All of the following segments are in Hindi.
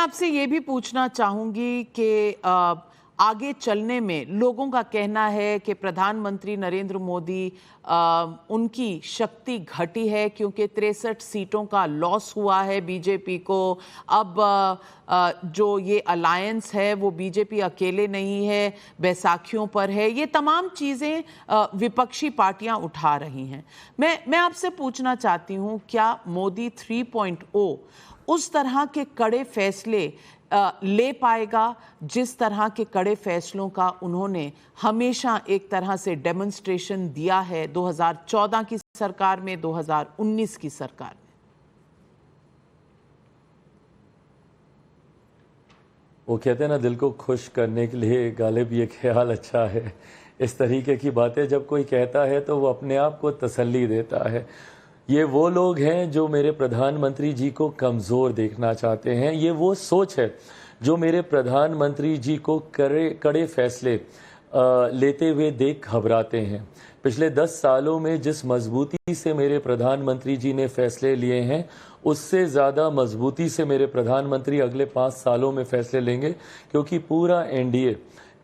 आपसे ये भी पूछना चाहूंगी कि आगे चलने में लोगों का कहना है कि प्रधानमंत्री नरेंद्र मोदी उनकी शक्ति घटी है क्योंकि 63 सीटों का लॉस हुआ है बीजेपी को। अब जो ये अलायंस है वो बीजेपी अकेले नहीं है, बैसाखियों पर है। ये तमाम चीज़ें विपक्षी पार्टियां उठा रही हैं। मैं आपसे पूछना चाहती हूं, क्या मोदी 3.0 उस तरह के कड़े फैसले ले पाएगा जिस तरह के कड़े फैसलों का उन्होंने हमेशा एक तरह से डेमोन्स्ट्रेशन दिया है 2014 की सरकार में, 2019 की सरकार में? वो कहते हैं ना, दिल को खुश करने के लिए गालिब ये ख्याल अच्छा है। इस तरीके की बातें जब कोई कहता है तो वो अपने आप को तसल्ली देता है। ये वो लोग हैं जो मेरे प्रधानमंत्री जी को कमज़ोर देखना चाहते हैं। ये वो सोच है जो मेरे प्रधानमंत्री जी को कड़े फैसले लेते हुए देख घबराते हैं। पिछले 10 सालों में जिस मजबूती से मेरे प्रधानमंत्री जी ने फैसले लिए हैं, उससे ज़्यादा मजबूती से मेरे प्रधानमंत्री अगले 5 सालों में फैसले लेंगे, क्योंकि पूरा एनडीए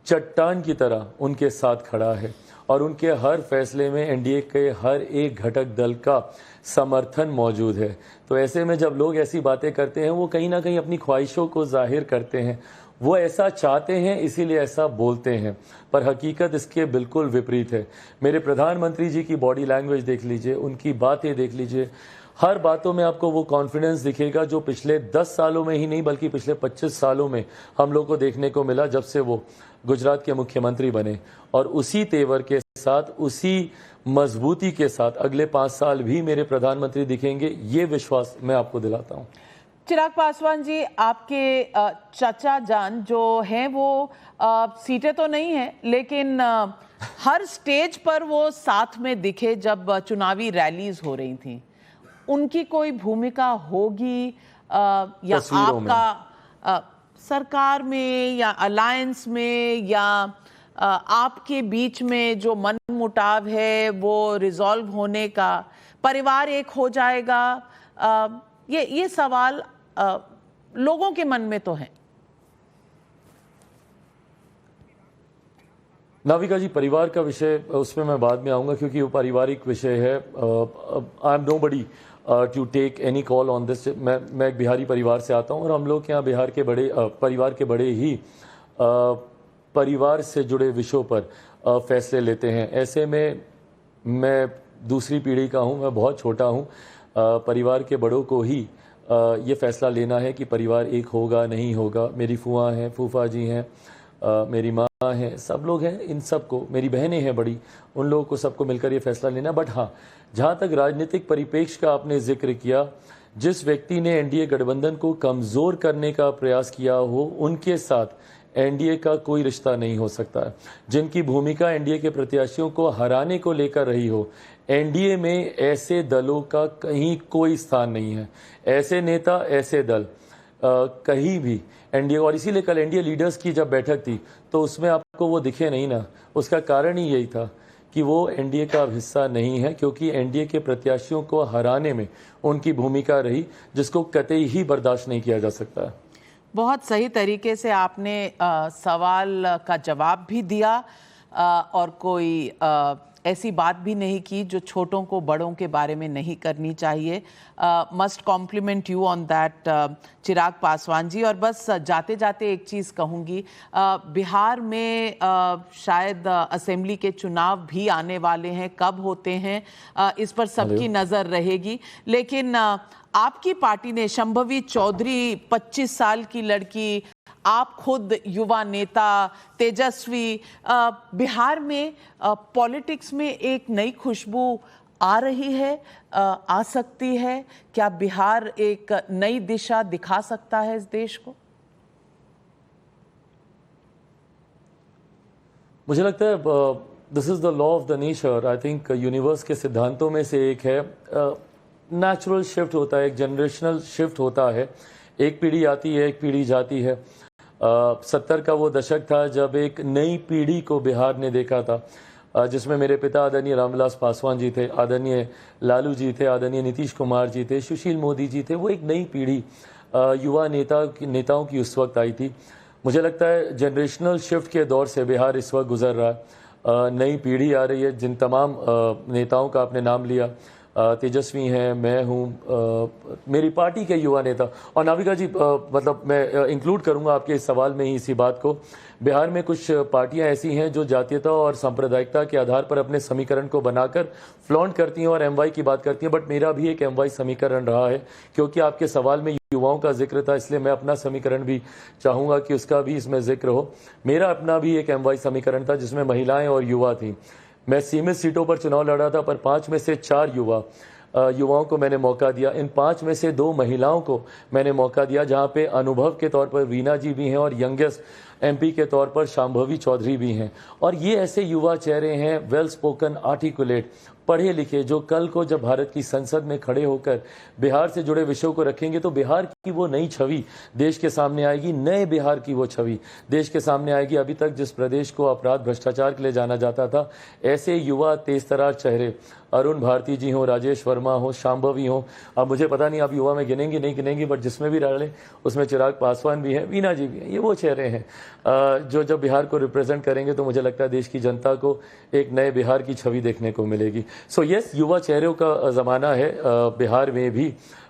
चट्टान की तरह उनके साथ खड़ा है और उनके हर फैसले में एनडीए के हर एक घटक दल का समर्थन मौजूद है। तो ऐसे में जब लोग ऐसी बातें करते हैं, वो कहीं ना कहीं अपनी ख्वाहिशों को जाहिर करते हैं। वो ऐसा चाहते हैं इसीलिए ऐसा बोलते हैं, पर हकीकत इसके बिल्कुल विपरीत है। मेरे प्रधानमंत्री जी की बॉडी लैंग्वेज देख लीजिए, उनकी बातें देख लीजिए, हर बातों में आपको वो कॉन्फिडेंस दिखेगा जो पिछले 10 सालों में ही नहीं बल्कि पिछले 25 सालों में हम लोग को देखने को मिला जब से वो गुजरात के मुख्यमंत्री बने। और उसी तेवर के साथ, उसी मजबूती के साथ अगले 5 साल भी मेरे प्रधानमंत्री दिखेंगे, ये विश्वास मैं आपको दिलाता हूँ। चिराग पासवान जी, आपके चाचा जान जो हैं वो सीटें तो नहीं हैं, लेकिन हर स्टेज पर वो साथ में दिखे जब चुनावी रैलीज हो रही थी। उनकी कोई भूमिका होगी या आपका सरकार में या अलायंस में या आपके बीच में जो मनमुटाव है वो रिजॉल्व होने का, परिवार एक हो जाएगा? ये सवाल लोगों के मन में तो है। नाविका जी, परिवार का विषय, उसमें मैं बाद में आऊँगा क्योंकि वो पारिवारिक विषय है। I am nobody to take any call on this. मैं एक बिहारी परिवार से आता हूँ और हम लोग के यहाँ बिहार के बड़े परिवार के बड़े ही परिवार से जुड़े विषयों पर फैसले लेते हैं। ऐसे में मैं दूसरी पीढ़ी का हूँ, मैं बहुत छोटा हूँ। परिवार के बड़ों को ही ये फैसला लेना है कि परिवार एक होगा नहीं होगा। मेरी फूआ हैं, फूफा जी हैं, मेरी माँ हैं, सब लोग हैं। इन सबको, मेरी बहनें हैं बड़ी, उन लोगों को सबको मिलकर ये फैसला लेना। बट हाँ, जहाँ तक राजनीतिक परिप्रेक्ष्य का आपने जिक्र किया, जिस व्यक्ति ने एनडीए गठबंधन को कमज़ोर करने का प्रयास किया हो, उनके साथ एनडीए का कोई रिश्ता नहीं हो सकता है। जिनकी भूमिका एनडीए के प्रत्याशियों को हराने को लेकर रही हो, एनडीए में ऐसे दलों का कहीं कोई स्थान नहीं है। ऐसे नेता, ऐसे दल कहीं भी एनडीए, और इसीलिए कल एनडीए लीडर्स की जब बैठक थी तो उसमें आपको वो दिखे नहीं ना। उसका कारण ही यही था कि वो एनडीए का हिस्सा नहीं है, क्योंकि एनडीए के प्रत्याशियों को हराने में उनकी भूमिका रही, जिसको कतई ही बर्दाश्त नहीं किया जा सकता। बहुत सही तरीके से आपने सवाल का जवाब भी दिया और कोई ऐसी बात भी नहीं की जो छोटों को बड़ों के बारे में नहीं करनी चाहिए। Must compliment you on that Chirag Paswan ji. और बस जाते जाते एक चीज़ कहूँगी, बिहार में शायद असेंबली के चुनाव भी आने वाले हैं। कब होते हैं इस पर सबकी नज़र रहेगी, लेकिन आपकी पार्टी ने, शंभवी चौधरी 25 साल की लड़की, आप खुद युवा नेता तेजस्वी, बिहार में पॉलिटिक्स में एक नई खुशबू आ रही है, आ सकती है। क्या बिहार एक नई दिशा दिखा सकता है इस देश को? मुझे लगता है this is the law of the nature. I think universe के सिद्धांतों में से एक है, नेचुरल शिफ्ट होता है, एक जनरेशनल शिफ्ट होता है। एक पीढ़ी आती है, एक पीढ़ी जाती है। 70 का वो दशक था जब एक नई पीढ़ी को बिहार ने देखा था, जिसमें मेरे पिता आदरणीय रामविलास पासवान जी थे, आदरणीय लालू जी थे, आदरणीय नीतीश कुमार जी थे, सुशील मोदी जी थे। वो एक नई पीढ़ी युवा नेताओं की उस वक्त आई थी। मुझे लगता है जनरेशनल शिफ्ट के दौर से बिहार इस वक्त गुजर रहा है। नई पीढ़ी आ रही है। जिन तमाम नेताओं का आपने नाम लिया, तेजस्वी हैं, मैं हूँ, मेरी पार्टी के युवा नेता, और नाविका जी, मतलब मैं इंक्लूड करूंगा आपके इस सवाल में ही इसी बात को। बिहार में कुछ पार्टियां ऐसी हैं जो जातीयता और सांप्रदायिकता के आधार पर अपने समीकरण को बनाकर फ्लॉन्ट करती हैं और एमवाई की बात करती हैं, बट मेरा भी एक एमवाई समीकरण रहा है, क्योंकि आपके सवाल में युवाओं का जिक्र था, इसलिए मैं अपना समीकरण भी चाहूँगा कि उसका भी इसमें जिक्र हो। मेरा अपना भी एक एमवाई समीकरण था जिसमें महिलाएं और युवा थी। मैं सीमित सीटों पर चुनाव लड़ा था, पर 5 में से 4 युवाओं को मैंने मौका दिया। इन 5 में से 2 महिलाओं को मैंने मौका दिया, जहां पे अनुभव के तौर पर वीना जी भी हैं और यंगेस्ट एमपी के तौर पर शांभवी चौधरी भी हैं। और ये ऐसे युवा चेहरे हैं, वेल स्पोकन, आर्टिकुलेट, पढ़े लिखे, जो कल को जब भारत की संसद में खड़े होकर बिहार से जुड़े विषयों को रखेंगे तो बिहार की वो नई छवि देश के सामने आएगी, नए बिहार की वो छवि देश के सामने आएगी। अभी तक जिस प्रदेश को अपराध भ्रष्टाचार के लिए जाना जाता था, ऐसे युवा तेजतरार चेहरे, अरुण भारती जी हों, राजेश वर्मा हो, शांभवी हो, अब मुझे पता नहीं आप युवा में गिनेंगे नहीं गिनेंगे, बट जिसमें भी डालें उसमें चिराग पासवान भी हैं, वीना जी भी हैं। ये वो चेहरे हैं जो जब बिहार को रिप्रेजेंट करेंगे तो मुझे लगता है देश की जनता को एक नए बिहार की छवि देखने को मिलेगी। सो यस, युवा चेहरों का ज़माना है। बिहार में भी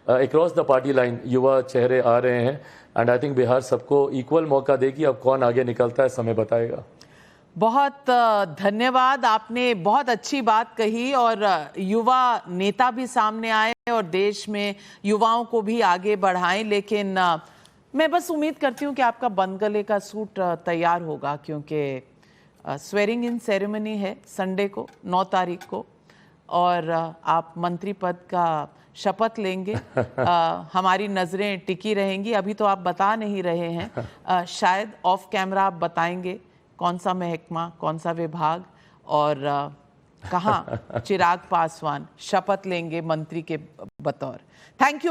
अक्रॉस द पार्टी लाइन युवा चेहरे आ रहे हैं, एंड आई थिंक बिहार सबको इक्वल मौका देगी। अब कौन आगे निकलता है समय बताएगा। बहुत धन्यवाद, आपने बहुत अच्छी बात कही, और युवा नेता भी सामने आए और देश में युवाओं को भी आगे बढ़ाएं। लेकिन मैं बस उम्मीद करती हूँ कि आपका बंद गले का सूट तैयार होगा, क्योंकि स्वेरिंग इन सेरेमनी है संडे को 9 तारीख को, और आप मंत्री पद का शपथ लेंगे। हमारी नज़रें टिकी रहेंगी। अभी तो आप बता नहीं रहे हैं, शायद ऑफ कैमरा आप बताएंगे कौन सा महकमा, कौन सा विभाग, और कहाँ चिराग पासवान शपथ लेंगे मंत्री के बतौर। Thank you.